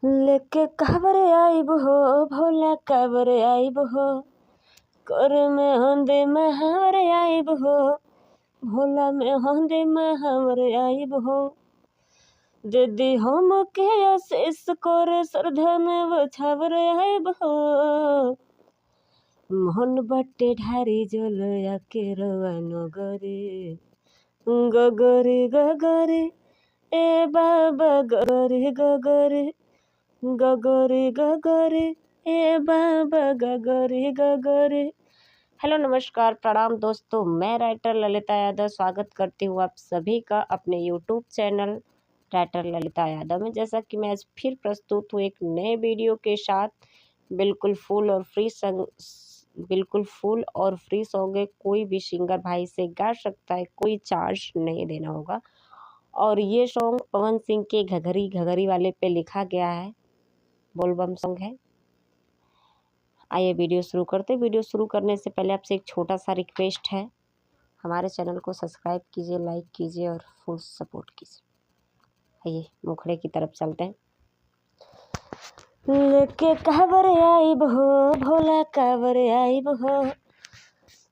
लेके काबर आइब हो भोला काबर आइब हो, कर में हंदे में हमर आइब हो, भोला में हंदे में हमर आइब हो। दीदी हम के आशीष कर श्रद्धा में बछावर आइब हो। मोहन बट्टे ढारी जल आके रवा नगरे, गगरे गगरे ए बाबा गगरे गगरे, गगरे गगरे ए बाबा गगरे गगरे। हेलो नमस्कार प्रणाम दोस्तों, मैं राइटर ललिता यादव स्वागत करती हूँ आप सभी का अपने YouTube channel writer Lalita Yadav में। जैसा कि मैं आज फिर प्रस्तुत हूँ एक नए वीडियो के साथ। बिल्कुल फुल और फ्री सॉन्ग है, कोई भी सिंगर भाई से गा सकता है, कोई चार्ज नहीं देना होगा। और ये सॉन्ग पवन सिंह के घघरी घघरी वाले पे लिखा गया है, बोलबम सॉन्ग है। आइए वीडियो शुरू करते। वीडियो शुरू करने से पहले आपसे एक छोटा सा रिक्वेस्ट है, हमारे चैनल को सब्सक्राइब कीजिए, लाइक कीजिए और फुल सपोर्ट कीजिए। आइए मुखड़े की तरफ चलते हैं। लेके काबर आइब हो भोला काबर आइब हो,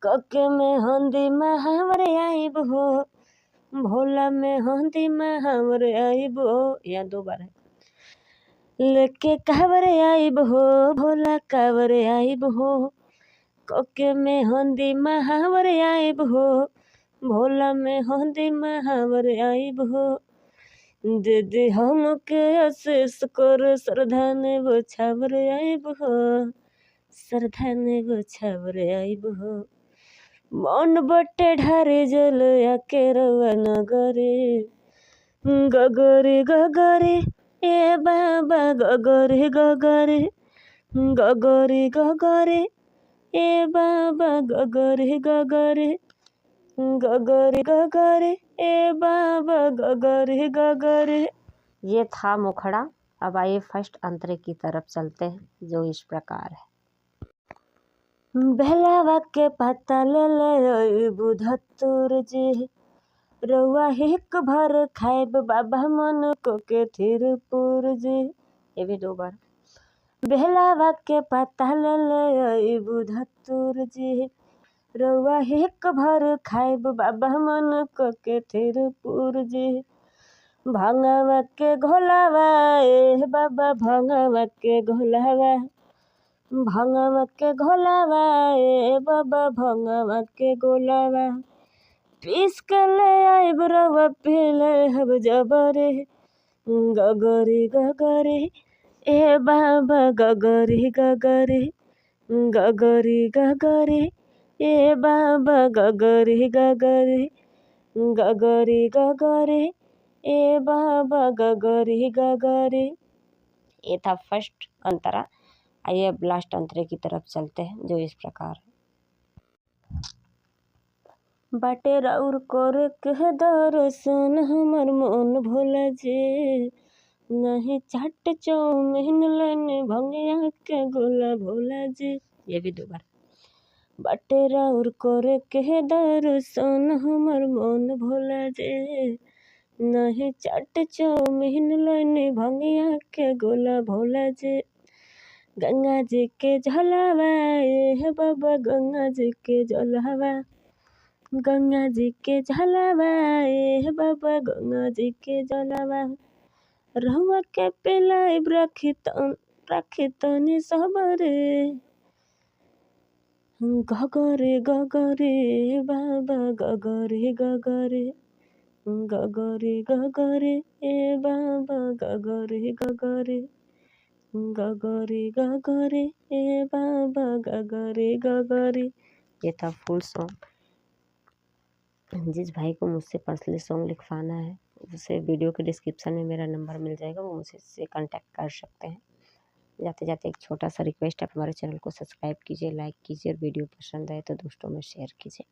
कके में हंदी में हमर आइब हो, भोला में हंदी में हमर आइब हो। यहाँ दो बार है। लेके काबर आइब हो भोला काबर आइब हो, कके में हंदी में हमर आइब हो, भोला में हंदी में हमर आइब हो। दीदी हम के आशीष कर श्रद्धा ने बछावर आइब हो, श्रद्धा ने बछावर आइब हो। मन बट्टे ढारे जल आके रवा नगरे, गगरे गगरे ए बाबा गगरे गगरे, गगरे गगरे ए बाबा गगरे गगरे, गगरे गगरे ए बाबा गगरे गगरे। ये था मुखड़ा। अब आइए फर्स्ट अंतरे की तरफ चलते हैं, जो इस प्रकार है। बेलावा के पत्ता ले ले बुधतुर जी, रउआ हिक भर खाइब बाबा मन को के थिरपुर जी। ये भी दो बार। बेलावा के पत्ता ले ले बुधतुर जी, रउआ हिक भर खाइब बाबा मन को के थिरपुर जी। भंगवा के घोलावा ए बाबा भंगवा के घोलावा, भंगवा के घोलावा ए बाबा भंगवा के गोलावा। पीस के ले आइब रउआ पीले हब जबरे, गगरे गगरे ए बाबा गगरे गगरे, गगरे गगरे ए बाबा गगरे गगरे, गगरे गगरे ए बाबा गगरे गगरे। ये था फर्स्ट अंतरा। आइए अब लास्ट अंतरे की तरफ चलते हैं, जो इस प्रकार है। बाटे राउर करे के दर्शन हमर मन भोला जी, नहीं चाट चौमिन लेने भंगिया के गोला भोला जी। ये भी दो बार। बाटे राउर करे के दर्शन हमर मन भोला जी, नहीं चाट चौमिन लेने भंगिया के गोला भोला जी। गंगा जी के जलावा ए बाबा गंगा जी के जलावा, गंगा जी के जलावा ए बाबा गंगा जी के जलावा। रहुआ के पिलाइब राखी तनी सबरे, गगरे गगरे बाबा गगरे गगरे, गगरे गगरे ए बाबा गगरे गगरे, गगरे गगरे ए बाबा गगरे गगरे। ये था फुल सॉन्ग। जिस भाई को मुझसे पर्सनली सॉन्ग लिखवाना है, उसे वीडियो के डिस्क्रिप्शन में मेरा नंबर मिल जाएगा, वो मुझसे कांटेक्ट कर सकते हैं। जाते जाते एक छोटा सा रिक्वेस्ट है, आप हमारे चैनल को सब्सक्राइब कीजिए, लाइक कीजिए और वीडियो पसंद आए तो दोस्तों में शेयर कीजिए।